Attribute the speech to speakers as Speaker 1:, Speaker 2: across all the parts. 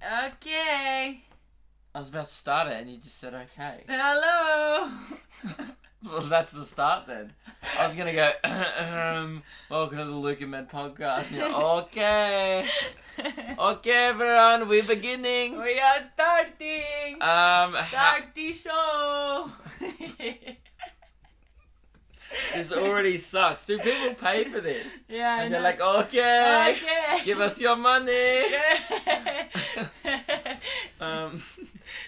Speaker 1: Okay.
Speaker 2: I was about to start it and you just said okay.
Speaker 1: Hello.
Speaker 2: Well, that's the start then. I was going to go, welcome to the Luke and Med podcast. And you're, okay. Okay, everyone, we're beginning.
Speaker 1: We are starting. Start the show.
Speaker 2: This already sucks. Do people pay for this?
Speaker 1: Yeah,
Speaker 2: and they're like, okay, give us your money.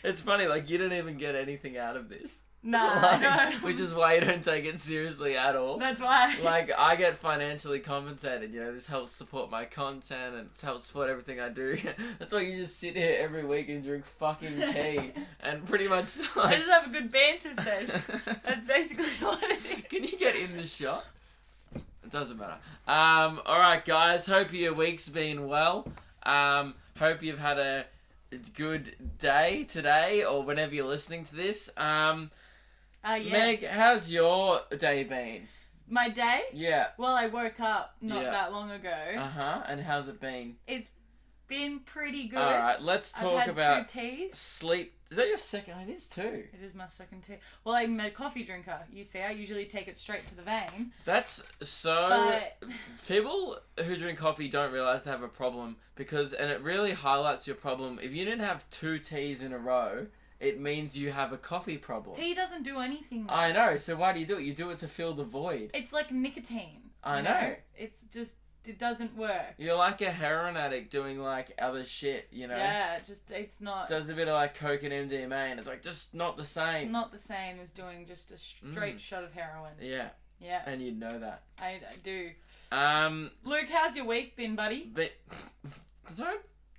Speaker 2: It's funny, like, you don't even get anything out of this.
Speaker 1: Nah, no.
Speaker 2: Which is why you don't take it seriously at all.
Speaker 1: That's why.
Speaker 2: Like, I get financially compensated, you know, this helps support my content and it helps support everything I do. That's why you just sit here every week and drink fucking tea and pretty much like...
Speaker 1: I just have a good banter session. That's basically what it is.
Speaker 2: Can you get in the shot? It doesn't matter. Alright guys, hope your week's been well. Hope you've had a good day today or whenever you're listening to this.
Speaker 1: Yes.
Speaker 2: Meg, how's your day been?
Speaker 1: My day?
Speaker 2: Yeah.
Speaker 1: Well, I woke up not that long ago.
Speaker 2: Uh-huh. And how's it been?
Speaker 1: It's been pretty good.
Speaker 2: Alright, let's talk about...
Speaker 1: I've had 2 teas.
Speaker 2: Sleep. Is that your second? It is 2.
Speaker 1: It is my second tea. Well, I'm a coffee drinker. You see, I usually take it straight to the vein.
Speaker 2: That's so...
Speaker 1: But...
Speaker 2: People who drink coffee don't realise they have a problem because... And it really highlights your problem. If you didn't have 2 teas in a row... It means you have a coffee problem.
Speaker 1: Tea doesn't do anything though.
Speaker 2: I know, so why do you do it? You do it to fill the void.
Speaker 1: It's like nicotine.
Speaker 2: I know.
Speaker 1: It's just, it doesn't work.
Speaker 2: You're like a heroin addict doing like other shit, you know?
Speaker 1: Yeah, just, it's not...
Speaker 2: Does a bit of like coke and MDMA and it's like just not the same.
Speaker 1: It's not the same as doing just a straight shot of heroin.
Speaker 2: Yeah.
Speaker 1: Yeah.
Speaker 2: And you'd know that.
Speaker 1: I do.
Speaker 2: Luke,
Speaker 1: how's your week been, buddy?
Speaker 2: But...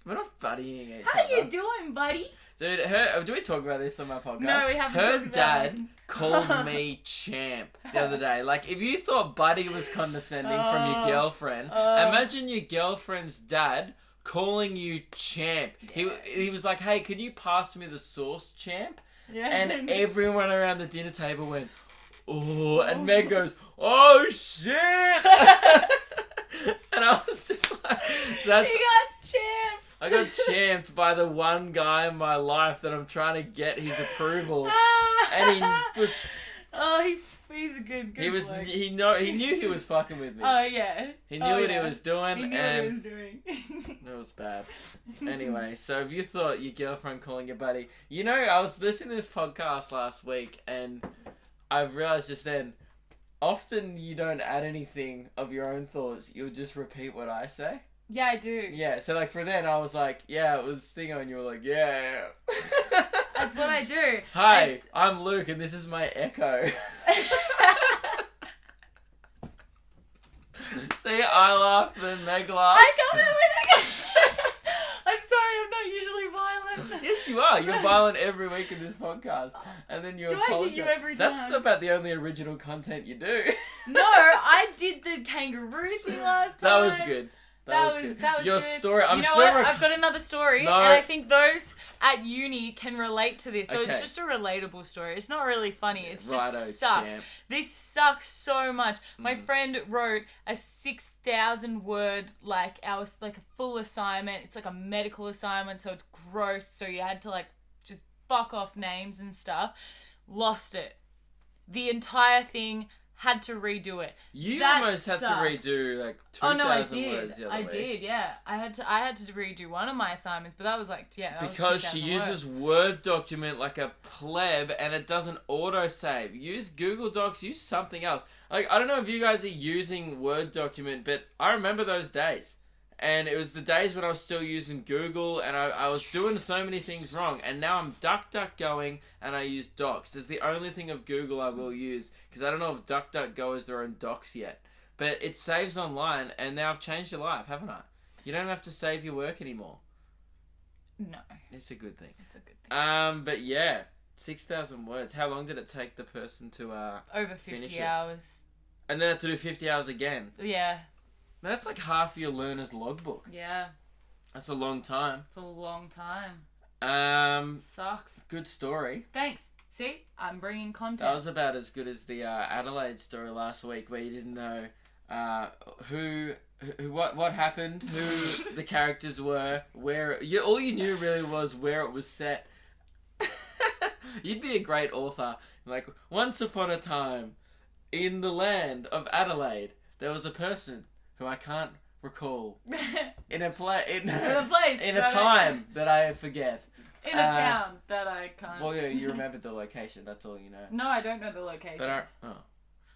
Speaker 2: We're not buddying each
Speaker 1: How
Speaker 2: other.
Speaker 1: you doing, buddy?
Speaker 2: Dude, do we talk about this on my podcast?
Speaker 1: No, we haven't
Speaker 2: Her
Speaker 1: talked about
Speaker 2: dad
Speaker 1: it.
Speaker 2: called me champ the other day. Like, if you thought buddy was condescending from your girlfriend, imagine your girlfriend's dad calling you champ.
Speaker 1: Yeah.
Speaker 2: He was like, hey, can you pass me the sauce, champ?
Speaker 1: Yeah.
Speaker 2: And everyone around the dinner table went, oh, and Meg goes, oh, shit! And I was just like, that's...
Speaker 1: He got champ!
Speaker 2: I got champed by the one guy in my life that I'm trying to get his approval, and he was.
Speaker 1: Oh, he's a good.
Speaker 2: He was.
Speaker 1: bloke.
Speaker 2: He knew he was fucking with me.
Speaker 1: Oh yeah.
Speaker 2: He knew what he was doing,
Speaker 1: He knew
Speaker 2: and
Speaker 1: what he was doing.
Speaker 2: it was bad. Anyway, so if you thought your girlfriend calling your buddy, you know, I was listening to this podcast last week, and I realized just then, often you don't add anything of your own thoughts. You'll just repeat what I say.
Speaker 1: Yeah, I do.
Speaker 2: Yeah, so like for then I was like, yeah, it was Stingo, and you were like, yeah.
Speaker 1: That's what I do.
Speaker 2: Hi, I'm Luke, and this is my echo. See, I laugh, then Meg laughs.
Speaker 1: I can't do it. I'm sorry, I'm not usually violent.
Speaker 2: Yes, you are. You're violent every week in this podcast, and then you apologize.
Speaker 1: I hit you every time?
Speaker 2: That's about the only original content you do.
Speaker 1: No, I did the kangaroo thing last time.
Speaker 2: That was good. That was good. Your
Speaker 1: good.
Speaker 2: story.
Speaker 1: You know what? I've got another story,
Speaker 2: No.
Speaker 1: and I think those at uni can relate to this. So
Speaker 2: Okay.
Speaker 1: it's just a relatable story. It's not really funny. It's just
Speaker 2: Righto,
Speaker 1: sucks.
Speaker 2: champ.
Speaker 1: This sucks so much. My friend wrote a 6,000 word like a full assignment. It's like a medical assignment, so it's gross. So you had to like just fuck off names and stuff. Lost it. The entire thing. Had to redo it.
Speaker 2: You
Speaker 1: That
Speaker 2: almost had
Speaker 1: sucks.
Speaker 2: to redo like 2,000
Speaker 1: Oh no, I
Speaker 2: words
Speaker 1: did.
Speaker 2: the other
Speaker 1: I
Speaker 2: week.
Speaker 1: did. Yeah, I had to redo one of my assignments, but that was like that
Speaker 2: Because
Speaker 1: was
Speaker 2: she
Speaker 1: 2,000
Speaker 2: uses Word document like a pleb and it doesn't auto-save. Use Google Docs, use something else. Like, I don't know if you guys are using Word document, but I remember those days. And it was the days when I was still using Google and I was doing so many things wrong. And now I'm DuckDuckGoing and I use Docs. It's the only thing of Google I will use because I don't know if DuckDuckGo has their own Docs yet. But it saves online and now I've changed your life, haven't I? You don't have to save your work anymore.
Speaker 1: No.
Speaker 2: It's a good thing.
Speaker 1: It's a good thing.
Speaker 2: But yeah, 6,000 words. How long did it take the person to
Speaker 1: Over
Speaker 2: finish
Speaker 1: 50
Speaker 2: it?
Speaker 1: hours.
Speaker 2: And then have to do 50 hours again.
Speaker 1: Yeah.
Speaker 2: That's like half your learner's logbook.
Speaker 1: Yeah.
Speaker 2: That's a long time.
Speaker 1: It's a long time. Sucks.
Speaker 2: Good story.
Speaker 1: Thanks. See, I'm bringing content.
Speaker 2: That was about as good as the Adelaide story last week where you didn't know who what happened, who the characters were, all you knew really was where it was set. You'd be a great author. Like, once upon a time, in the land of Adelaide, there was a person who I can't recall. In a place. In a time that I forget.
Speaker 1: In a town that I can't.
Speaker 2: Well, yeah, you remembered the location. That's all you know.
Speaker 1: No, I don't know the location.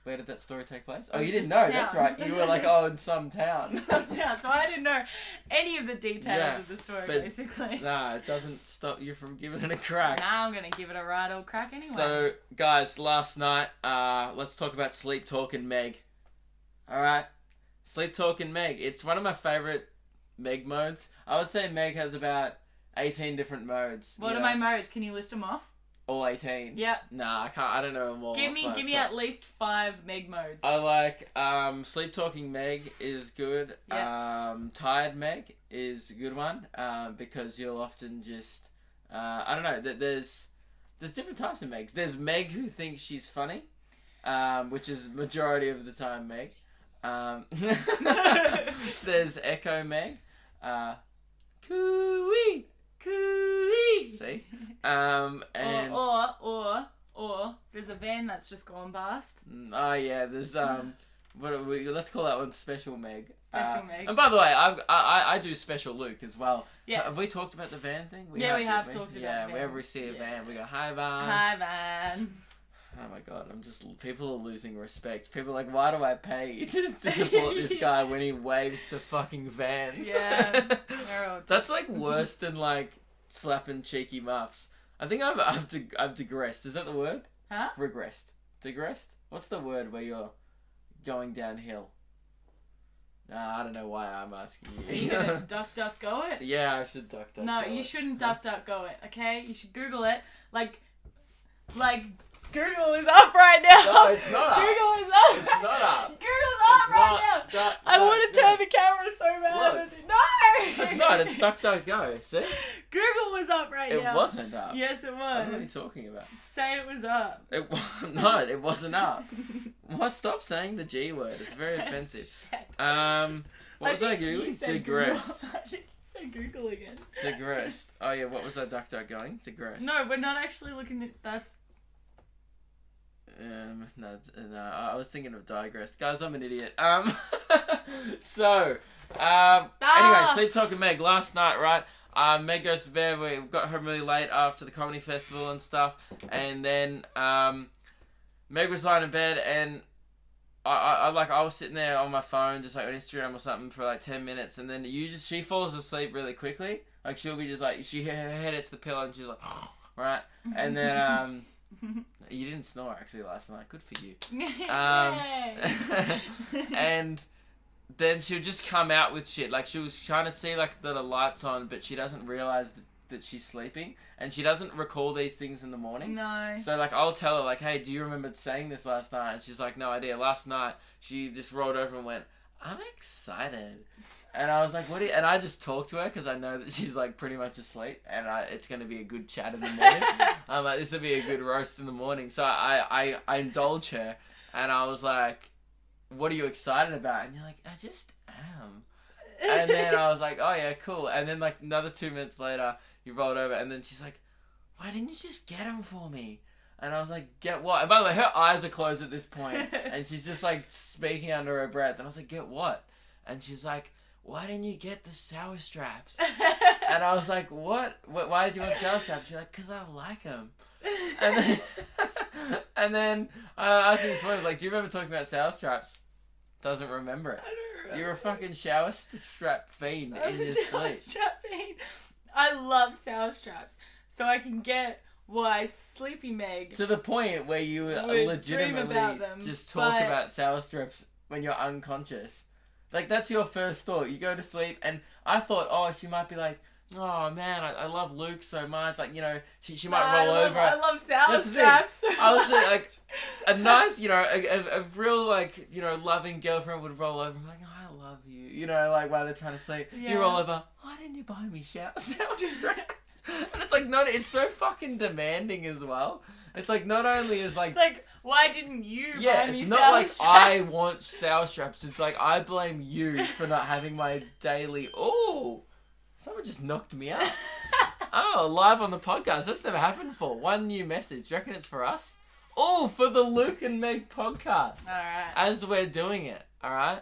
Speaker 2: Where did that story take place? Oh, you didn't know. That's right. You were like, in some town.
Speaker 1: In some town. So I didn't know any of the details of the story, basically.
Speaker 2: Nah, it doesn't stop you from giving it a crack.
Speaker 1: Nah, I'm going to give it a right old crack anyway.
Speaker 2: So, guys, last night, let's talk about Sleep Talk and Meg. Alright? Sleep Talk and Meg. It's one of my favourite Meg modes. I would say Meg has about 18 different modes.
Speaker 1: What are my modes? Can you list them off?
Speaker 2: All 18?
Speaker 1: Yep.
Speaker 2: Nah, I can't. I don't know them all.
Speaker 1: Give me at least 5 Meg modes.
Speaker 2: I like Sleep Talking Meg is good. Yep. Tired Meg is a good one because you'll often just I don't know. There's different types of Megs. There's Meg who thinks she's funny, which is majority of the time Meg. There's Echo Meg. Cooey. Cooey. See? And
Speaker 1: or there's a van that's just gone past.
Speaker 2: Oh yeah, there's let's call that one Special Meg.
Speaker 1: Special Meg.
Speaker 2: And by the way, I do Special Luke as well.
Speaker 1: Yeah.
Speaker 2: Have we talked about the van thing?
Speaker 1: We have talked about the van.
Speaker 2: Yeah, wherever we see a van, we go, "Hi van."
Speaker 1: Hi van.
Speaker 2: Oh my god, people are losing respect. People are like, why do I pay to support this guy when he waves to fucking vans?
Speaker 1: Yeah.
Speaker 2: That's like worse than like slapping cheeky muffs. I think I've digressed. Is that the word?
Speaker 1: Huh?
Speaker 2: Regressed. Digressed? What's the word where you're going downhill? I don't know why I'm asking you.
Speaker 1: Are you gonna duck go it?
Speaker 2: Yeah, I should duck go
Speaker 1: No, you shouldn't duck go it, okay? You should Google it. Like Google is up right now.
Speaker 2: No, it's not up.
Speaker 1: Google is up.
Speaker 2: It's not up.
Speaker 1: Google's up right now. I want to turn the camera so bad.
Speaker 2: Look.
Speaker 1: No.
Speaker 2: It's not. It's go. See?
Speaker 1: Google was up right now.
Speaker 2: It wasn't up.
Speaker 1: Yes, it was.
Speaker 2: What are you talking about?
Speaker 1: Say it was up.
Speaker 2: It wasn't up. What? Stop saying the G word. It's very offensive. What was I Googling? Digressed.
Speaker 1: I think you said Google again.
Speaker 2: Digressed. Oh yeah, what was I duck going? Digressed.
Speaker 1: No, we're not actually looking at that's.
Speaker 2: No, I was thinking of digressed. Guys, I'm an idiot. So, anyway, Sleep Talking Meg, last night, right? Meg goes to bed, we got home really late after the comedy festival and stuff, and then, Meg was lying in bed, and I was sitting there on my phone, just like on Instagram or something for like 10 minutes, and then she falls asleep really quickly. Like, she'll be just like, her head hits the pillow, and she's like, right? And then, you didn't snore actually last night. Good for you. And then she'll just come out with shit. Like, she was trying to see like that the light's on, but she doesn't realize that she's sleeping, and she doesn't recall these things in the morning.
Speaker 1: No.
Speaker 2: So like, I'll tell her like, hey, do you remember saying this last night? And she's like, no idea. Last night she just rolled over and went, I'm excited. And I was like, what? And I just talked to her because I know that she's like pretty much asleep, and it's going to be a good chat in the morning. I'm like, this will be a good roast in the morning. So I indulge her, and I was like, what are you excited about? And you're like, I just am. And then I was like, oh yeah, cool. And then like another 2 minutes later, you rolled over, and then she's like, why didn't you just get him for me? And I was like, get what? And by the way, her eyes are closed at this point, and she's just like speaking under her breath. And I was like, get what? And she's like, why didn't you get the sour straps? And I was like, what? Why did you want sour straps? She's like, because I like them. And then I asked her this morning, like, do you remember talking about sour straps? Doesn't remember it.
Speaker 1: I don't remember.
Speaker 2: You're a fucking shower strap fiend in your sleep.
Speaker 1: Strap fiend. I love sour straps, so I can get why Sleepy Meg.
Speaker 2: To the point where you legitimately just talk about sour straps when you're unconscious. Like, that's your first thought. You go to sleep, and I thought, oh, she might be like, oh, man, I love Luke so much. Like, you know, she might roll over.
Speaker 1: I love sour straps.
Speaker 2: I was like, a nice, you know, a real, like, you know, loving girlfriend would roll over and be like, oh, I love you. You know, like, while they're trying to sleep. Yeah. You roll over, why didn't you buy me sour straps? And it's like, no, it's so fucking demanding as well. It's like not only is like
Speaker 1: It's like, why didn't you
Speaker 2: yeah,
Speaker 1: buy me
Speaker 2: it's not like
Speaker 1: straps?
Speaker 2: I want sale straps. It's like I blame you for not having my daily. Oh, someone just knocked me out. Oh, live on the podcast. That's never happened before. One new message. Do you reckon it's for us? Oh, for the Luke and Meg podcast.
Speaker 1: Alright.
Speaker 2: As we're doing it, alright?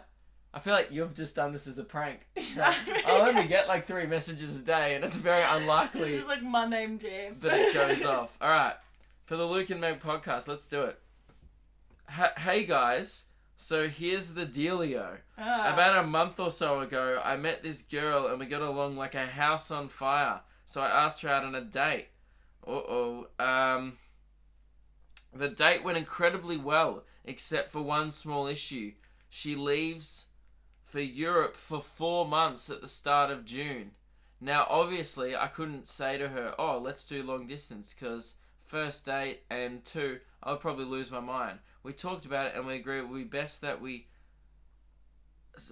Speaker 2: I feel like you've just done this as a prank. I'll only get like 3 messages a day, and it's very unlikely
Speaker 1: It's just like my name, Jeff.
Speaker 2: that it goes off. Alright, for the Luke and Meg podcast, let's do it. Hey guys, so here's the dealio. About a month or so ago, I met this girl and we got along like a house on fire. So I asked her out on a date. The date went incredibly well, except for one small issue. She leaves for Europe for 4 months at the start of June. Now, obviously, I couldn't say to her, oh, let's do long distance, because first date and 2, I would probably lose my mind. We talked about it and we agreed it would be best that we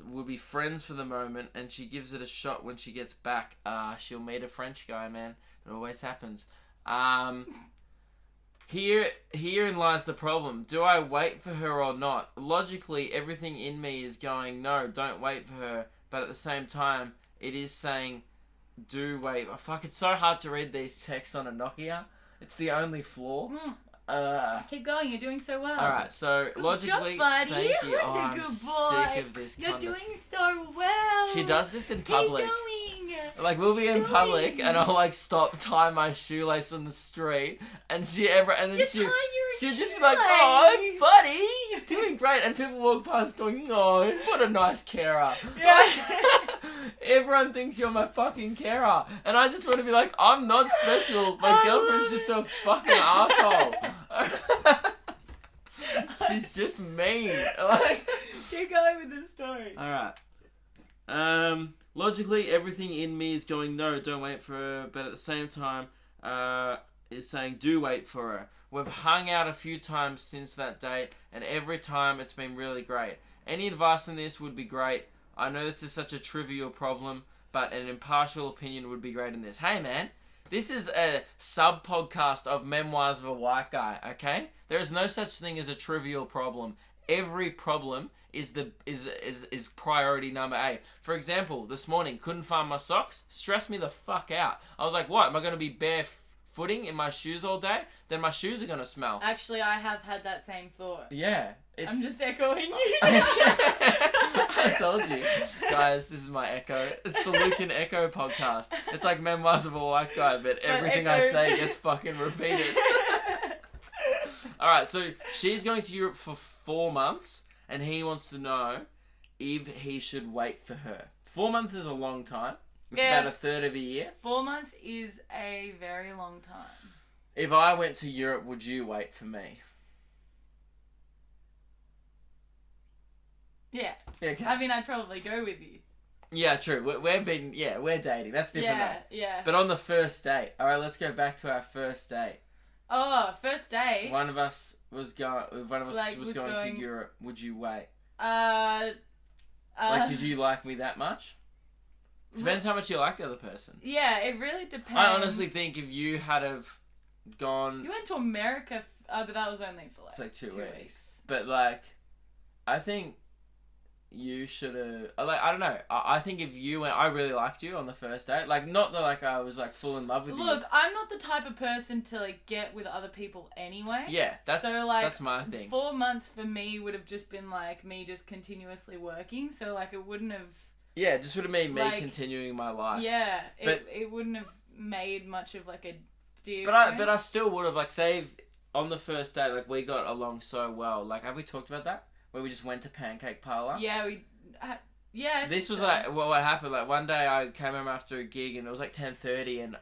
Speaker 2: would be friends for the moment, and she gives it a shot when she gets back. She'll meet a French guy, man. It always happens. Herein lies the problem. Do I wait for her or not? Logically, everything in me is going, no, don't wait for her. But at the same time, it is saying, do wait. Oh, fuck, it's so hard to read these texts on a Nokia. It's the only flaw.
Speaker 1: Keep going, you're doing so well.
Speaker 2: Alright, so
Speaker 1: Good
Speaker 2: logically,
Speaker 1: job, buddy.
Speaker 2: thank you.
Speaker 1: Who's
Speaker 2: Oh,
Speaker 1: a
Speaker 2: I'm
Speaker 1: good
Speaker 2: sick
Speaker 1: boy?
Speaker 2: of this
Speaker 1: You're
Speaker 2: conversation.
Speaker 1: doing so well.
Speaker 2: She does this in
Speaker 1: Keep
Speaker 2: public.
Speaker 1: going.
Speaker 2: Like, we'll be in
Speaker 1: Keep
Speaker 2: public,
Speaker 1: going.
Speaker 2: and I'll, like, stop, tie my shoelace on the street, and then
Speaker 1: You're
Speaker 2: she'll
Speaker 1: tying your
Speaker 2: just be like, oh,
Speaker 1: shoelace.
Speaker 2: buddy, you're doing great, and people walk past going, oh, what a nice carer.
Speaker 1: Yeah.
Speaker 2: Everyone thinks you're my fucking carer, and I just want to be like, I'm not special, my girlfriend's just a fucking asshole. She's just mean. Like,
Speaker 1: Keep going with the story.
Speaker 2: alright. Logically, everything in me is going, no, don't wait for her, but at the same time, is saying, do wait for her. We've hung out a few times since that date, and every time it's been really great. Any advice on this would be great. I know this is such a trivial problem, but an impartial opinion would be great in this. Hey man, this is a sub-podcast of Memoirs of a White Guy, okay? There is no such thing as a trivial problem. Every problem is priority number A. For example, this morning, couldn't find my socks, stressed me the fuck out. I was like, what, am I going to be barefooting in my shoes all day? Then my shoes are going to smell.
Speaker 1: Actually, I have had that same thought.
Speaker 2: Yeah.
Speaker 1: I'm just echoing you.
Speaker 2: I told you. Guys, this is my echo. It's the Luke and Echo podcast. It's like Memoirs of a White Guy, but everything I
Speaker 1: echo.
Speaker 2: say gets fucking repeated. Alright, so she's going to Europe for 4 months, and he wants to know if he should wait for her. 4 months is a long time. It's
Speaker 1: Yeah.
Speaker 2: about a third of a year.
Speaker 1: 4 months is a very long time.
Speaker 2: If I went to Europe, would you wait for me?
Speaker 1: Yeah.
Speaker 2: Okay.
Speaker 1: I mean, I'd probably go with you.
Speaker 2: Yeah, true. We're dating. That's different
Speaker 1: Yeah,
Speaker 2: though.
Speaker 1: yeah.
Speaker 2: But on the first date. Alright, let's go back to our first date.
Speaker 1: Oh, first date.
Speaker 2: One of us was going
Speaker 1: Like,
Speaker 2: was
Speaker 1: was
Speaker 2: going
Speaker 1: going-
Speaker 2: to Europe. Would you wait?
Speaker 1: Like,
Speaker 2: Did you like me that much? Depends how much you like the other person.
Speaker 1: Yeah, it really depends.
Speaker 2: I honestly think if you had have gone
Speaker 1: You went to America, but that was only for
Speaker 2: for like 2
Speaker 1: 2
Speaker 2: weeks. But like, I think you should have. I don't know. I think if you went, I really liked you on the first date. Like, not that like I was like full in love with you.
Speaker 1: Look, I'm not the type of person to like get with other people anyway.
Speaker 2: Yeah, that's my thing.
Speaker 1: 4 months for me would have just been like me just continuously working. So like it wouldn't have.
Speaker 2: Yeah, it just would have made me
Speaker 1: like,
Speaker 2: continuing my life.
Speaker 1: Yeah,
Speaker 2: But-
Speaker 1: it wouldn't have made much of like a difference.
Speaker 2: But I still would have like say on the first date like we got along so well. Like, have we talked about that? Where we just went to Pancake Parlor?
Speaker 1: Yeah, I
Speaker 2: This
Speaker 1: think
Speaker 2: was
Speaker 1: so.
Speaker 2: like what happened. Like one day I came home after a gig and it was like 10:30, and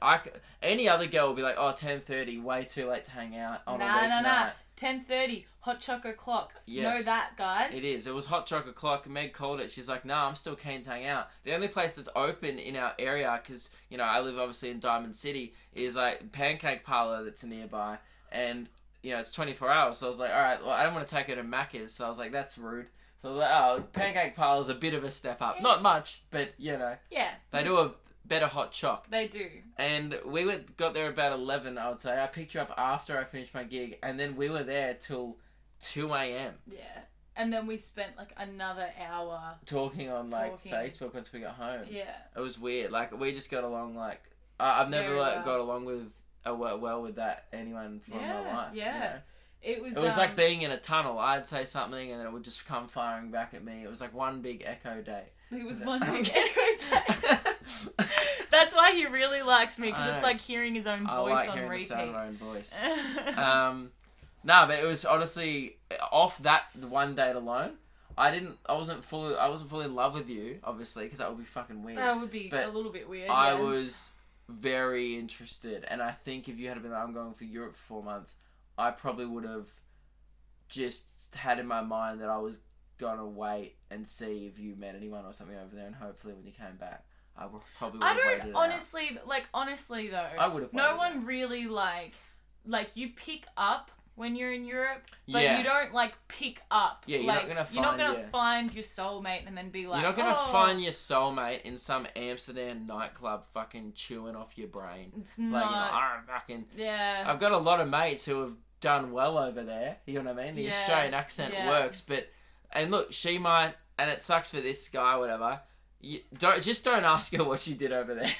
Speaker 2: any other girl would be like, oh, 10:30, way too late to hang out on a weeknight.
Speaker 1: Nah. 10:30, hot chocolate clock.
Speaker 2: Yes.
Speaker 1: Know that, guys.
Speaker 2: It is. It was hot chocolate clock. Meg called it. She's like, nah, I'm still keen to hang out. The only place that's open in our area, because, you know, I live obviously in Diamond City, is like Pancake Parlor that's nearby. And, you know, it's 24 hours. So I was like, all right, well, I don't want to take her to Macca's. So I was like, that's rude. So I was like, oh, Pancake Parlor's a bit of a step up.
Speaker 1: Yeah.
Speaker 2: Not much, but, you know,
Speaker 1: Yeah.
Speaker 2: they do a better hot choc.
Speaker 1: They do.
Speaker 2: And we got there about 11, I would say. I picked you up after I finished my gig, and then we were there till 2 a.m.
Speaker 1: Yeah. And then we spent like another hour
Speaker 2: talking on like Facebook once we got home.
Speaker 1: Yeah.
Speaker 2: It was weird. Like, we just got along like... I've never got along with well with that anyone from my life.
Speaker 1: Yeah.
Speaker 2: You know?
Speaker 1: It was
Speaker 2: like being in a tunnel. I'd say something and then it would just come firing back at me. It was like one big echo day.
Speaker 1: It was one big echo day. That's why he really likes me, because it's like hearing his own voice on repeat. I like hearing the sound of my own voice. No, but it was honestly off that one date alone. I wasn't fully in love with you, obviously, because that would be fucking weird. That would be a little bit weird.
Speaker 2: I was very interested, and I think if you had been like, I'm going for Europe for 4 months, I probably would have just had in my mind that I was gonna wait and see if you met anyone or something over there, and hopefully when you came back, I probably would have waited
Speaker 1: honestly though,
Speaker 2: I would have.
Speaker 1: No one really like you pick up when you're in Europe, but you don't like pick up.
Speaker 2: Yeah, you're
Speaker 1: not gonna find your soulmate and then be like,
Speaker 2: you're not gonna find your soulmate in some Amsterdam nightclub fucking chewing off your brain.
Speaker 1: It's not.
Speaker 2: I've got a lot of mates who have done well over there. You know what I mean? The Australian accent works, and look, she might, and it sucks for this guy, whatever. Don't ask her what she did over there.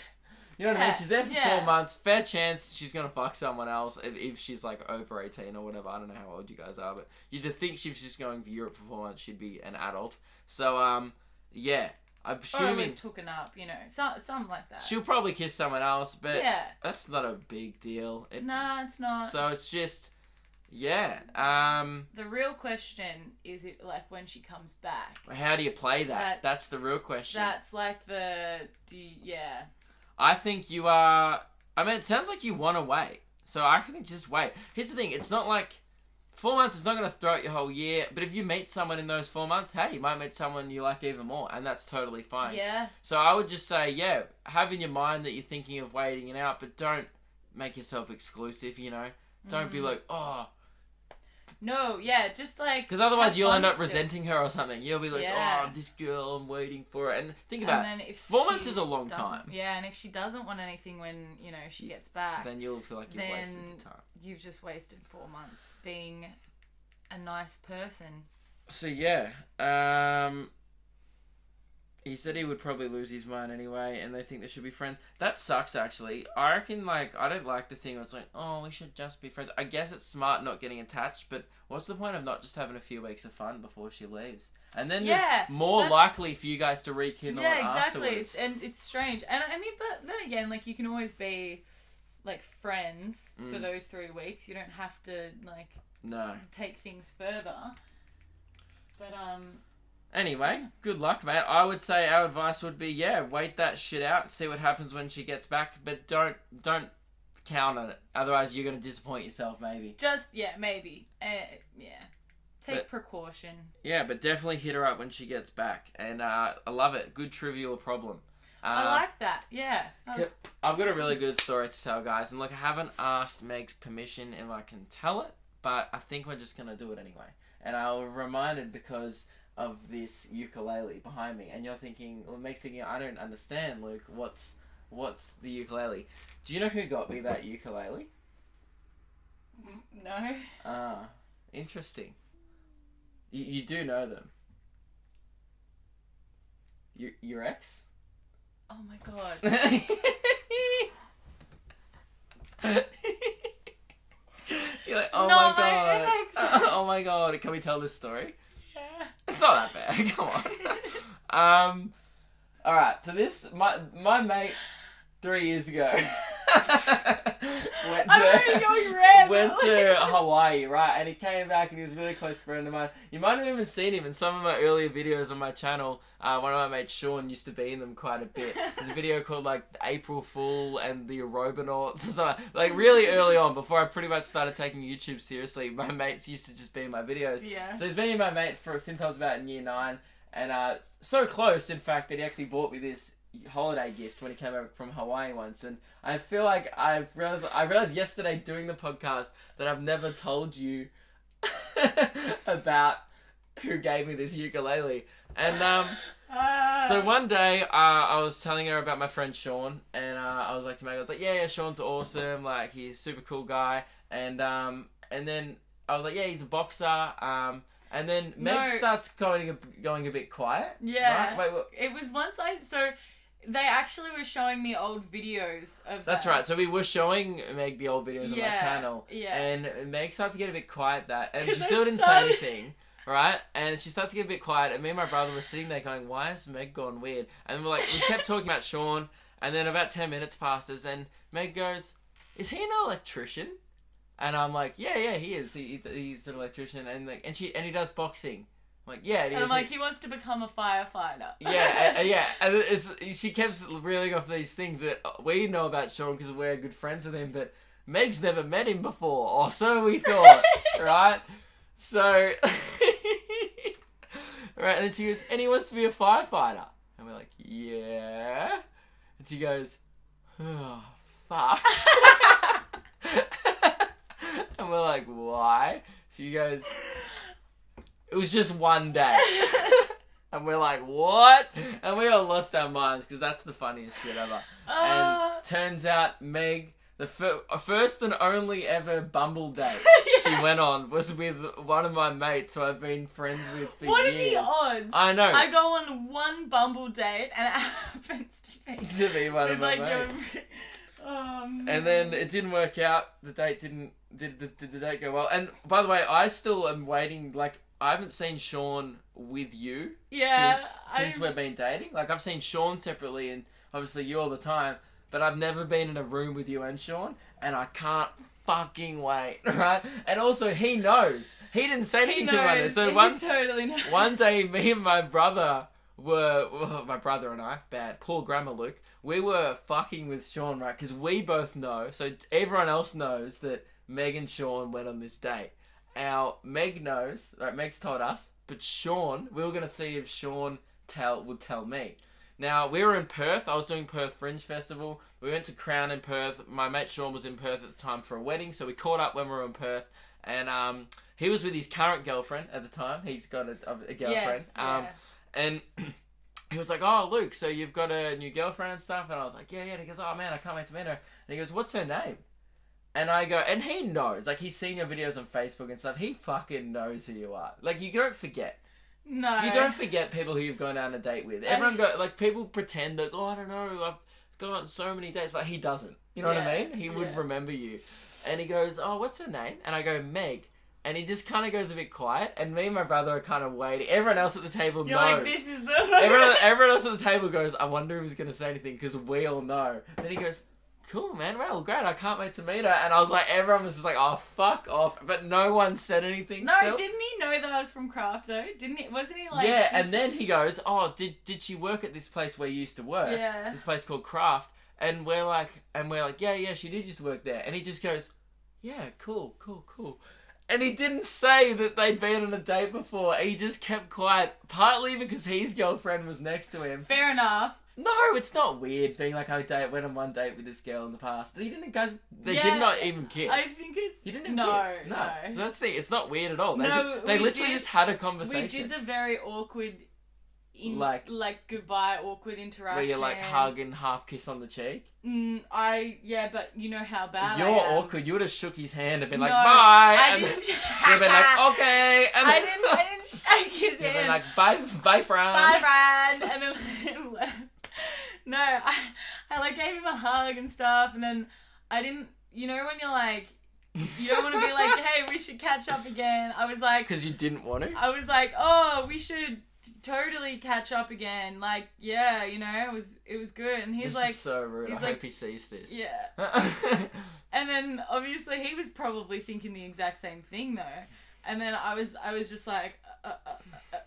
Speaker 2: You know what I mean? She's there for 4 months. Fair chance she's going to fuck someone else if she's like over 18 or whatever. I don't know how old you guys are, but you'd think she was just going for Europe for 4 months, she'd be an adult. So, yeah. I'm assuming... Or at least
Speaker 1: hooking up, you know. Something like that.
Speaker 2: She'll probably kiss someone else, but that's not a big deal.
Speaker 1: Nah, it's not.
Speaker 2: So it's just... Yeah.
Speaker 1: The real question is when she comes back.
Speaker 2: How do you play that? That's the real question.
Speaker 1: That's like
Speaker 2: I think you are... I mean, it sounds like you want to wait. So I think just wait. Here's the thing. It's not like... 4 months is not going to throw out your whole year. But if you meet someone in those 4 months, hey, you might meet someone you like even more. And that's totally fine.
Speaker 1: Yeah.
Speaker 2: So I would just say, have in your mind that you're thinking of waiting it out. But don't make yourself exclusive, you know. Don't be like, oh...
Speaker 1: No, just like...
Speaker 2: Because otherwise you'll end up resenting her or something. You'll be like, oh, this girl, I'm waiting for it. And think about it. 4 months is a long time.
Speaker 1: Yeah, and if she doesn't want anything when, you know, she gets back...
Speaker 2: Then you'll feel like you've wasted your time.
Speaker 1: You've just wasted 4 months being a nice person.
Speaker 2: So, he said he would probably lose his mind anyway, and they think they should be friends. That sucks, actually. I reckon, I don't like the thing where it's like, oh, we should just be friends. I guess it's smart not getting attached, but what's the point of not just having a few weeks of fun before she leaves? And then there's more likely for you guys to rekindle afterwards.
Speaker 1: It's strange. And I mean, but then again, you can always be, friends for those 3 weeks. You don't have to, take things further. But,
Speaker 2: Anyway, good luck, mate. I would say our advice would be, wait that shit out, see what happens when she gets back, but don't count on it. Otherwise, you're going to disappoint yourself, maybe.
Speaker 1: Just, maybe. Take precaution.
Speaker 2: Yeah, but definitely hit her up when she gets back. And I love it. Good trivial problem.
Speaker 1: I like that. Yeah.
Speaker 2: I've got a really good story to tell, guys. And look, I haven't asked Meg's permission if I can tell it, but I think we're just going to do it anyway. And I was reminded because of this ukulele behind me, and you're thinking, Meg's thinking, I don't understand, Luke. What's the ukulele? Do you know who got me that ukulele?
Speaker 1: No.
Speaker 2: Interesting. You do know them. Your ex?
Speaker 1: Oh my god.
Speaker 2: You're like, oh my god. Oh my god. Can we tell this story? It's not that bad. Come on. Alright, so my mate 3 years ago went to Hawaii, right? And he came back and he was a really close friend of mine. You might have even seen him in some of my earlier videos on my channel. One of my mates, Sean, used to be in them quite a bit. There's a video called April Fool and the Aerobonauts or something. Really early on, before I pretty much started taking YouTube seriously, my mates used to just be in my videos.
Speaker 1: Yeah.
Speaker 2: So he's been my mate since I was about in year 9. And so close, in fact, that he actually bought me this holiday gift when he came over from Hawaii once. And I feel like I realized yesterday doing the podcast that I've never told you about who gave me this ukulele. And So one day, I was telling her about my friend Sean, and I was like to Meg, I was like, yeah, Sean's awesome, like he's a super cool guy, and then I was like, yeah, he's a boxer, and then Meg starts going a bit quiet.
Speaker 1: Yeah.
Speaker 2: Right? Wait, what?
Speaker 1: It was once so they actually were showing me old videos of
Speaker 2: That's
Speaker 1: that.
Speaker 2: right. So we were showing Meg the old videos on my channel,
Speaker 1: yeah.
Speaker 2: and Meg started to get a bit quiet and she
Speaker 1: 'Cause
Speaker 2: still
Speaker 1: I
Speaker 2: didn't
Speaker 1: started-
Speaker 2: say anything. Right? And she starts to get a bit quiet, and me and my brother were sitting there going, why has Meg gone weird? And we kept talking about Sean, and then about 10 minutes passes, and Meg goes, is he an electrician? And I'm like, yeah, he is. He's an electrician, and he does boxing. I'm like, yeah,
Speaker 1: and I'm like, he wants to become a firefighter.
Speaker 2: Yeah. And she kept reeling off these things that we know about Sean because we're good friends with him, but Meg's never met him before, or so we thought, right? So, right, and then she goes, and he wants to be a firefighter. And we're like, yeah. And she goes, oh, fuck. And we're like, why? She goes, it was just one day. And we're like, what? And we all lost our minds because that's the funniest shit ever. And turns out Meg, the first and only ever Bumble date she went on was with one of my mates who I've been friends with for years.
Speaker 1: What are the odds?
Speaker 2: I know.
Speaker 1: I go on one Bumble date and it happens
Speaker 2: to be one of my mates. And then it didn't work out. The date did the date go well? And by the way, I still am waiting. Like, I haven't seen Sean with you since we've been dating. Like, I've seen Sean separately and obviously you all the time. But I've never been in a room with you and Sean, and I can't fucking wait, right? And also, he knows. He didn't say anything to me on this. So
Speaker 1: totally knows.
Speaker 2: One day, me and my brother my brother and I, poor grammar Luke, we were fucking with Sean, right? Because we both know, so everyone else knows that Meg and Sean went on this date. Meg knows, right? Meg's told us, but Sean, we were going to see if Sean would tell me. Now, we were in Perth. I was doing Perth Fringe Festival. We went to Crown in Perth. My mate Sean was in Perth at the time for a wedding, so we caught up when we were in Perth. And he was with his current girlfriend at the time. He's got a girlfriend.
Speaker 1: Yes, yeah.
Speaker 2: And he was like, oh, Luke, so you've got a new girlfriend and stuff? And I was like, yeah. And he goes, oh, man, I can't wait to meet her. And he goes, what's her name? And I go, and he knows. Like, he's seen your videos on Facebook and stuff. He fucking knows who you are. Like, you don't forget.
Speaker 1: No.
Speaker 2: You don't forget people who you've gone on a date with. People pretend that, I don't know, I've gone on so many dates, but he doesn't. You know what I mean? He would remember you. And he goes, oh, what's her name? And I go, Meg. And he just kind of goes a bit quiet, and me and my brother are kind of waiting. Everyone else at the table knows.
Speaker 1: Like, this is the...
Speaker 2: everyone else at the table goes, I wonder if he's going to say anything, because we all know. Then he goes, cool, man, well, great, I can't wait to meet her. And I was like, everyone was just like, oh, fuck off. But no one said anything still.
Speaker 1: Didn't he know that I was from Craft, though? Wasn't he like...
Speaker 2: Yeah, and then he goes, oh, did she work at this place where you used to work?
Speaker 1: Yeah.
Speaker 2: This place called Craft. And we're like, yeah, she did just work there. And he just goes, yeah, cool. And he didn't say that they'd been on a date before. He just kept quiet, partly because his girlfriend was next to him.
Speaker 1: Fair enough.
Speaker 2: No, it's not weird being like, went on one date with this girl in the past. They did not even kiss.
Speaker 1: I think it's...
Speaker 2: You didn't even kiss. No. So that's the thing. It's not weird at all. They literally just had a conversation.
Speaker 1: We did the very awkward... goodbye, awkward interaction.
Speaker 2: Where you like hug and half kiss on the cheek?
Speaker 1: But you know how bad
Speaker 2: You're
Speaker 1: I am.
Speaker 2: awkward. You would have shook his hand and been like,
Speaker 1: No,
Speaker 2: bye.
Speaker 1: I
Speaker 2: and
Speaker 1: didn't.
Speaker 2: You'd have been like, okay. And
Speaker 1: I didn't shake his hand.
Speaker 2: Been like, bye, Fran.
Speaker 1: Bye, Fran. And then left. No, I gave him a hug and stuff, and then I didn't, when you're like, you don't want to be like, hey, we should catch up again. I was like...
Speaker 2: Because you didn't want to?
Speaker 1: I was like, oh, we should totally catch up again. Like, yeah, it was good. And he's
Speaker 2: this is so rude. I hope he sees this.
Speaker 1: Yeah. And then, obviously, he was probably thinking the exact same thing, though. And then I was just like...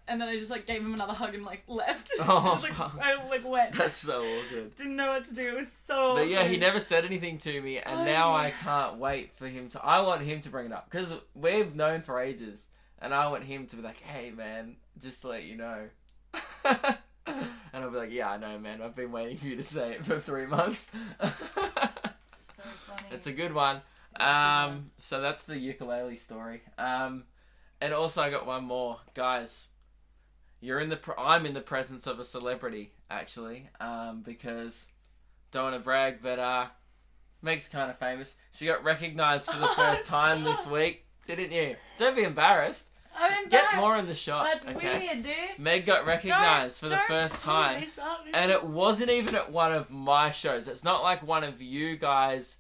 Speaker 1: and then I just gave him another hug and left.
Speaker 2: Oh,
Speaker 1: I went.
Speaker 2: That's so awkward.
Speaker 1: Didn't know what to do. It was so.
Speaker 2: But yeah, he never said anything to me, and now I can't wait for him to. I want him to bring it up because we've known for ages, and I want him to be like, "Hey, man, just to let you know." And I'll be like, "Yeah, I know, man. I've been waiting for you to say it for 3 months."
Speaker 1: So funny.
Speaker 2: It's a good one. So that's the ukulele story. And also I got one more, guys. I'm in the presence of a celebrity, actually, because don't want to brag, but Meg's kind of famous. She got recognised for the first time this week, didn't you? Don't be embarrassed.
Speaker 1: I'm embarrassed.
Speaker 2: Get more in the shot.
Speaker 1: That's weird, dude.
Speaker 2: Meg got recognised for the first time, and it wasn't even at one of my shows. It's not like one of you guys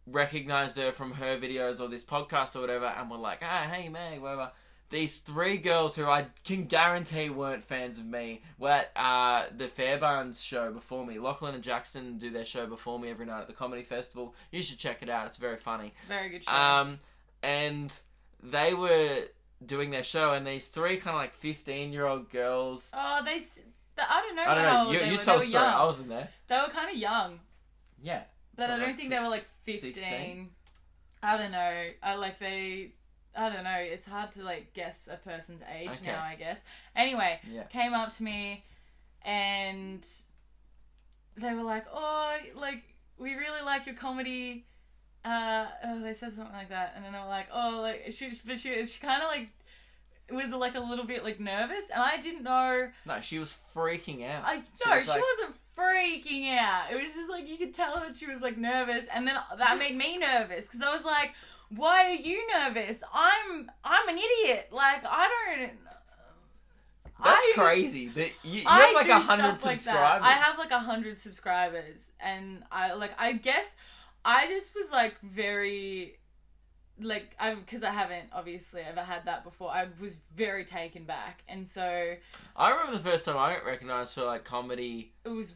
Speaker 2: recognised her from her videos or this podcast or whatever, and were like, hey Meg, whatever. These 3 girls who I can guarantee weren't fans of me were at the Fairbairns show before me. Lachlan and Jackson do their show before me every night at the Comedy Festival. You should check it out. It's very funny.
Speaker 1: It's a very good show.
Speaker 2: And they were doing their show, and these 3 kind of like 15-year-old girls.
Speaker 1: Oh, I don't know. I don't know.
Speaker 2: You tell the story. I wasn't there.
Speaker 1: They were kind of young.
Speaker 2: Yeah.
Speaker 1: But I don't think they were like 15. 16? I don't know. I don't know. It's hard to like guess a person's age now, I guess. Anyway, came up to me and they were like, "Oh, like we really like your comedy." They said something like that, and then they were like, "Oh, like she kind of like was like a little bit like nervous," and I didn't know.
Speaker 2: No, she was freaking out.
Speaker 1: She wasn't freaking out. It was just like you could tell that she was like nervous, and then that made me nervous because I was like, why are you nervous? I'm an idiot. Like, I don't...
Speaker 2: That's crazy. That you have like 100 subscribers. Like
Speaker 1: I have like 100 subscribers. And I guess I just was like very... Like, because I haven't obviously ever had that before. I was very taken back. And so...
Speaker 2: I remember the first time I got recognised for like comedy...
Speaker 1: It was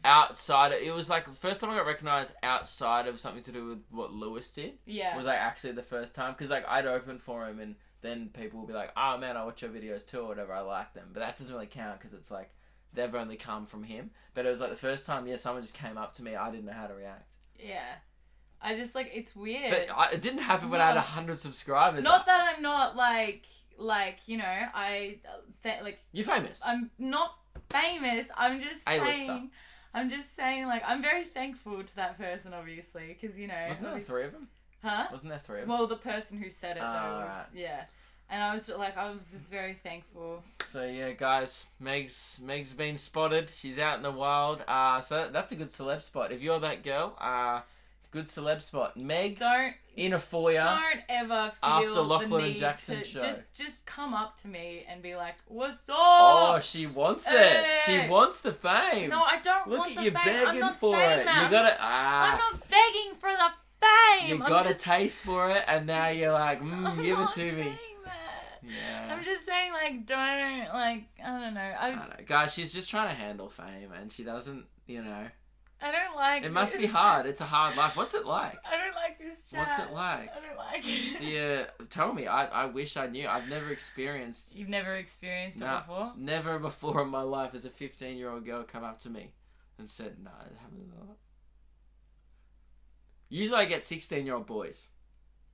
Speaker 2: like the first time I got recognised outside of something to do with what Lewis did.
Speaker 1: Yeah.
Speaker 2: Was like actually the first time. Because like I'd open for him and then people will be like, oh man, I watch your videos too or whatever. I like them. But that doesn't really count because it's like they've only come from him. But it was like the first time, someone just came up to me. I didn't know how to react.
Speaker 1: Yeah. I just, like, it's weird.
Speaker 2: But it didn't happen when I had 100 subscribers.
Speaker 1: Not that I'm not, like, you know,
Speaker 2: You're famous.
Speaker 1: I'm not famous. I'm just saying, like, I'm very thankful to that person, obviously, because, you know.
Speaker 2: Wasn't there 3 of them?
Speaker 1: Huh?
Speaker 2: Wasn't there 3 of them?
Speaker 1: Well, the person who said it, though, was,
Speaker 2: right.
Speaker 1: yeah. And I was very thankful.
Speaker 2: So, yeah, guys, Meg's been spotted. She's out in the wild. So that's a good celeb spot. If you're that girl, good celeb spot. Meg, in a foyer.
Speaker 1: Don't ever feel
Speaker 2: after Lachlan
Speaker 1: the need
Speaker 2: and Jackson
Speaker 1: to
Speaker 2: show.
Speaker 1: just come up to me and be like, "What's up?"
Speaker 2: Oh, she wants it.
Speaker 1: Hey.
Speaker 2: She wants the fame.
Speaker 1: No, I don't
Speaker 2: Look
Speaker 1: want
Speaker 2: at
Speaker 1: the
Speaker 2: you
Speaker 1: fame.
Speaker 2: begging
Speaker 1: I'm not
Speaker 2: for
Speaker 1: saying
Speaker 2: it.
Speaker 1: that.
Speaker 2: You gotta.
Speaker 1: I'm not begging for the fame.
Speaker 2: You got a taste for it, and now you're like, give it to me.
Speaker 1: That.
Speaker 2: Yeah.
Speaker 1: I'm just saying, like, don't, like, I don't know.
Speaker 2: I don't know. Guys, she's just trying to handle fame, and she doesn't, you know.
Speaker 1: I don't like
Speaker 2: it. Must be hard. It's a hard life. What's it like?
Speaker 1: I don't like this chat.
Speaker 2: What's it like?
Speaker 1: I don't like it.
Speaker 2: Do you... Tell me. I wish I knew. I've never experienced...
Speaker 1: You've never experienced it before?
Speaker 2: Never before in my life has a 15-year-old girl come up to me and said, no, it happens a lot. Usually I get 16-year-old boys.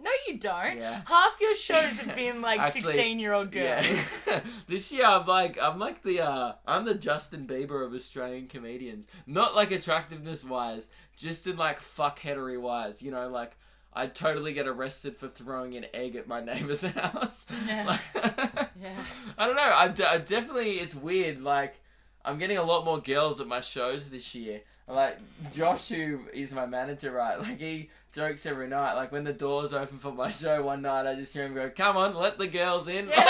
Speaker 1: No, you don't.
Speaker 2: Yeah.
Speaker 1: Half your shows have been like 16-year-old girls.
Speaker 2: Yeah. This year I'm the Justin Bieber of Australian comedians. Not like attractiveness wise, just in like fuckheadery wise. You know, like I'd totally get arrested for throwing an egg at my neighbour's house.
Speaker 1: Yeah.
Speaker 2: Yeah. I don't know. I definitely, it's weird. Like I'm getting a lot more girls at my shows this year. Like, Josh, who is my manager, right, like, he jokes every night. Like, when the doors open for my show one night, I just hear him go, come on, let the girls in.
Speaker 1: Yeah.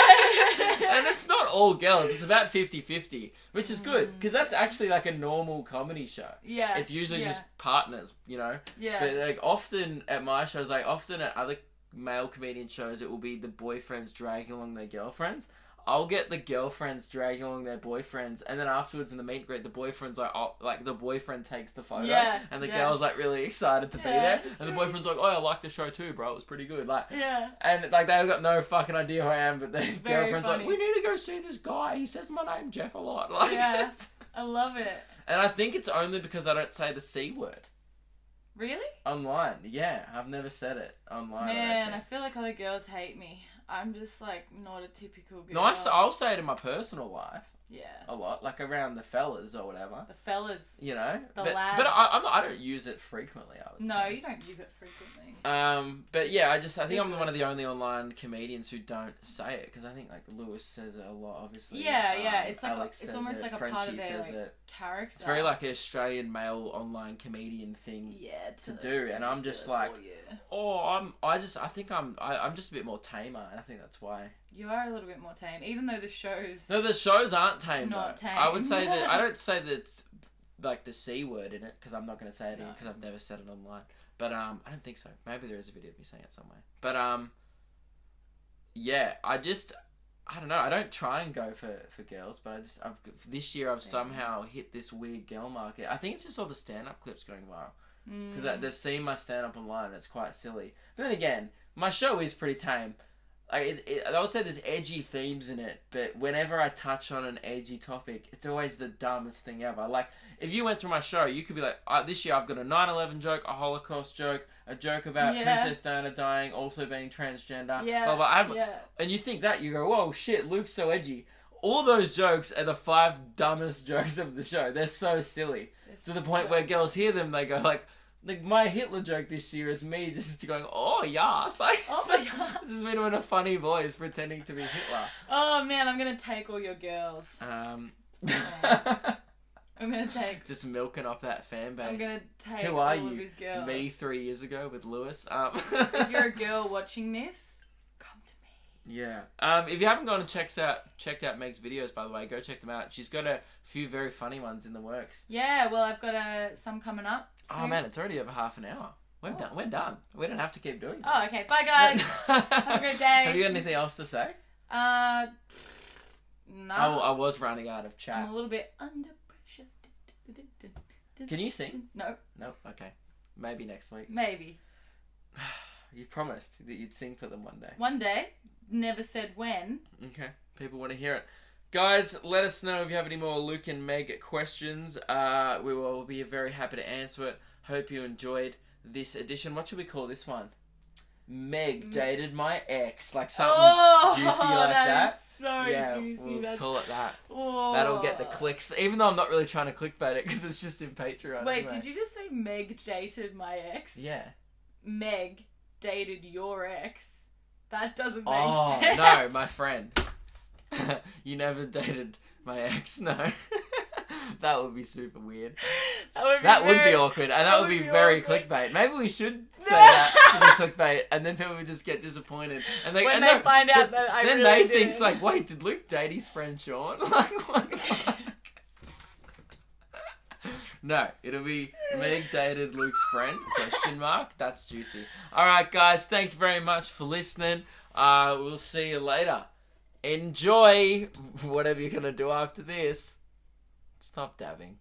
Speaker 2: And it's not all girls. It's about 50-50, which is good. Because that's actually, like, a normal comedy show.
Speaker 1: Yeah.
Speaker 2: It's usually just partners, you know?
Speaker 1: Yeah.
Speaker 2: But, like, often at my shows, like, often at other male comedian shows, it will be the boyfriends dragging along their girlfriends. I'll get the girlfriends dragging along their boyfriends, and then afterwards in the meet and greet, the boyfriend's like, oh, like the boyfriend takes the photo, and the girl's like really excited to be there, and the boyfriend's like, oh, I like the show too, bro, it was pretty good, like, and like they've got no fucking idea who I am, but the girlfriend's like, we need to go see this guy, he says my name Jeff a lot, like,
Speaker 1: I love it.
Speaker 2: And I think it's only because I don't say the C word.
Speaker 1: Really?
Speaker 2: Online, yeah, I've never said it online.
Speaker 1: Man, I feel like other girls hate me. I'm just like not a typical girl.
Speaker 2: No, I'll say it in my personal life.
Speaker 1: Yeah.
Speaker 2: a lot, like around the fellas or whatever.
Speaker 1: The fellas.
Speaker 2: You know,
Speaker 1: The
Speaker 2: but
Speaker 1: lads.
Speaker 2: I don't use it frequently. I would
Speaker 1: No,
Speaker 2: say.
Speaker 1: you don't use it frequently.
Speaker 2: But yeah, I think I'm
Speaker 1: Good.
Speaker 2: one of the only online comedians who don't say it, because I think like Lewis says it a lot, obviously.
Speaker 1: Yeah, it's like
Speaker 2: Alex
Speaker 1: it's
Speaker 2: says
Speaker 1: almost
Speaker 2: it,
Speaker 1: like a
Speaker 2: Frenchie
Speaker 1: part of their
Speaker 2: says
Speaker 1: like
Speaker 2: it.
Speaker 1: character.
Speaker 2: It's very like an Australian male online comedian thing.
Speaker 1: Yeah,
Speaker 2: to do, and I'm just like, I think I'm just a bit more tamer, and I think that's why.
Speaker 1: You are a little bit more tame, even though the shows.
Speaker 2: No, the shows aren't tame.
Speaker 1: Not
Speaker 2: though.
Speaker 1: tame.
Speaker 2: I would say that I don't say that like the C word in it, because I'm not going to say it because I've never said it online. But I don't think so. Maybe there is a video of me saying it somewhere. But yeah, I don't know. I don't try and go for girls, but this year I've somehow hit this weird girl market. I think it's just all the stand-up clips going viral. Because they've seen my stand-up online and it's quite silly. But then again, my show is pretty tame. Like I would say there's edgy themes in it, but whenever I touch on an edgy topic, it's always the dumbest thing ever. Like, if you went through my show, you could be like, this year I've got a 9/11 joke, a Holocaust joke, a joke about Princess Diana dying, also being transgender, blah, blah. And you think that, you go, whoa, shit, Luke's so edgy. All those jokes are the 5 dumbest jokes of the show. They're so silly. To the point where girls hear them, they go like my Hitler joke this year is me just going, oh yes, like,
Speaker 1: oh my god,
Speaker 2: this is me doing a funny voice pretending to be Hitler.
Speaker 1: Oh man, I'm gonna take all your girls.
Speaker 2: I'm
Speaker 1: gonna take
Speaker 2: just milking off that fan base.
Speaker 1: I'm gonna take
Speaker 2: Who are
Speaker 1: all
Speaker 2: you?
Speaker 1: of his girls.
Speaker 2: Me 3 years ago with Lewis.
Speaker 1: If you're a girl watching this, come to me.
Speaker 2: Yeah. If you haven't gone and checked out Meg's videos, by the way, go check them out. She's got a few very funny ones in the works.
Speaker 1: Yeah, well, I've got some coming up soon.
Speaker 2: Oh man, it's already over half an hour. We're done. We're done. We don't have to keep doing this.
Speaker 1: Oh, okay. Bye, guys. Have a great day.
Speaker 2: Have you got anything else to say?
Speaker 1: No.
Speaker 2: I was running out of chat.
Speaker 1: I'm a little bit under pressure.
Speaker 2: Can you sing?
Speaker 1: No.
Speaker 2: No? Okay. Maybe next week.
Speaker 1: Maybe.
Speaker 2: You promised that you'd sing for them one day.
Speaker 1: One day. Never said when.
Speaker 2: Okay. People want to hear it. Guys, let us know if you have any more Luke and Meg questions. We will be very happy to answer it. Hope you enjoyed this edition. What should we call this one? Meg dated my ex. Like something juicy like that.
Speaker 1: Is so juicy.
Speaker 2: We'll call it that.
Speaker 1: Oh.
Speaker 2: That'll get the clicks. Even though I'm not really trying to clickbait it because it's just in Patreon.
Speaker 1: Wait,
Speaker 2: anyway.
Speaker 1: did you just say Meg dated my ex?
Speaker 2: Yeah.
Speaker 1: Meg dated your ex. That doesn't make
Speaker 2: Oh,
Speaker 1: sense.
Speaker 2: no, my friend. You never dated my ex, no. That would be super weird. That would be awkward, and that would be very
Speaker 1: awkward.
Speaker 2: clickbait. Maybe we should say that to be clickbait, and then people would just get disappointed. And they,
Speaker 1: when they find out that I
Speaker 2: then
Speaker 1: really
Speaker 2: they think,
Speaker 1: did.
Speaker 2: like, wait, did Luke date his friend Sean? Like, what the fuck? No, it'll be Meg dated Luke's friend, ? That's juicy. Alright, guys, thank you very much for listening. We'll see you later. Enjoy whatever you're going to do after this. Stop dabbing.